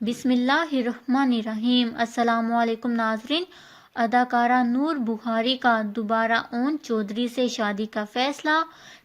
بسم اللہ الرحمن الرحیم۔ السلام علیکم ناظرین۔ اداکارہ نور بخاری کا دوبارہ اون چودھری سے شادی کا فیصلہ،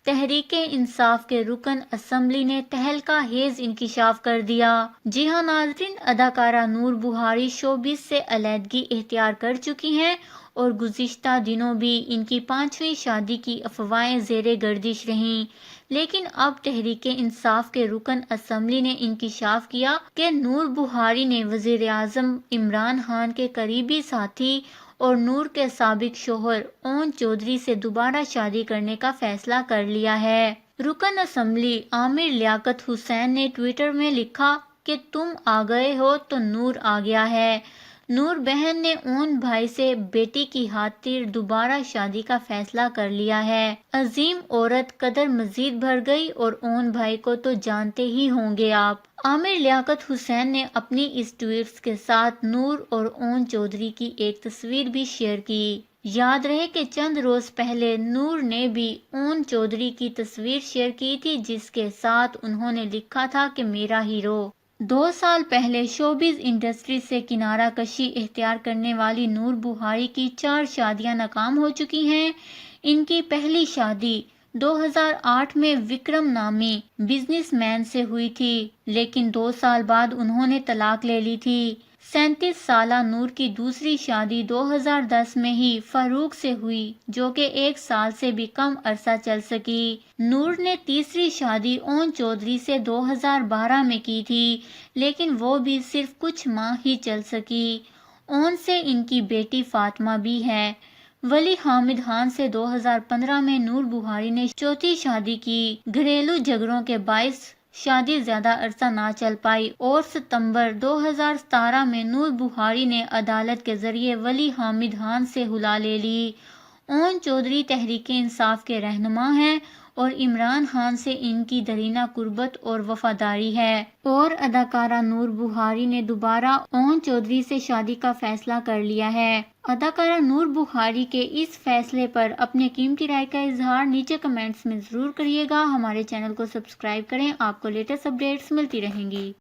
تحریک انصاف کے رکن اسمبلی نے تہلکہ خیز انکشاف کر دیا۔ جی ہاں ناظرین، اداکارہ نور بخاری شوبز سے علیحدگی اختیار کر چکی ہیں اور گزشتہ دنوں بھی ان کی 5ویں شادی کی افواہیں زیر گردش رہیں، لیکن اب تحریک انصاف کے رکن اسمبلی نے انکشاف کیا کہ نور بخاری نے وزیر اعظم عمران خان کے قریبی ساتھی اور نور کے سابق شوہر اون چودھری سے دوبارہ شادی کرنے کا فیصلہ کر لیا ہے۔ رکن اسمبلی عامر لیاقت حسین نے ٹویٹر میں لکھا کہ تم آ گئے ہو تو نور آ گیا ہے۔ نور بہن نے اون بھائی سے بیٹی کی خاطر دوبارہ شادی کا فیصلہ کر لیا ہے۔ عظیم عورت قدر مزید بڑھ گئی اور اون بھائی کو تو جانتے ہی ہوں گے آپ۔ عامر لیاقت حسین نے اپنی اس ٹویٹ کے ساتھ نور اور اون چودھری کی ایک تصویر بھی شیئر کی۔ یاد رہے کہ چند روز پہلے نور نے بھی اون چودھری کی تصویر شیئر کی تھی، جس کے ساتھ انہوں نے لکھا تھا کہ میرا ہیرو۔ 2 سال پہلے شوبز انڈسٹری سے کنارہ کشی اختیار کرنے والی نور بخاری کی 4 شادیاں ناکام ہو چکی ہیں۔ ان کی پہلی شادی 2008 میں وکرم نامی بزنس مین سے ہوئی تھی، لیکن 2 سال بعد انہوں نے طلاق لے لی تھی۔ 37 سالہ نور کی دوسری شادی 2010 میں ہی فاروق سے ہوئی، جو کہ 1 سال سے بھی کم عرصہ چل سکی۔ نور نے تیسری شادی اون چودھری سے 2012 میں کی تھی، لیکن وہ بھی صرف کچھ ماہ ہی چل سکی۔ اون سے ان کی بیٹی فاطمہ بھی ہے۔ ولی حامد خان سے 2015 میں نور بخاری نے چوتھی شادی کی۔ گھریلو جھگڑوں کے باعث شادی زیادہ عرصہ نہ چل پائی اور ستمبر 2017 میں نور بخاری نے عدالت کے ذریعے ولی حامد خان سے خلا لے لی۔ اون چودھری تحریک انصاف کے رہنما ہیں اور عمران خان سے ان کی دیرینہ قربت اور وفاداری ہے۔ اور اداکارہ نور بخاری نے دوبارہ اون چودھری سے شادی کا فیصلہ کر لیا ہے۔ اداکارہ نور بخاری کے اس فیصلے پر اپنے قیمتی رائے کا اظہار نیچے کمنٹس میں ضرور کریے گا۔ ہمارے چینل کو سبسکرائب کریں، آپ کو لیٹسٹ اپڈیٹس ملتی رہیں گی۔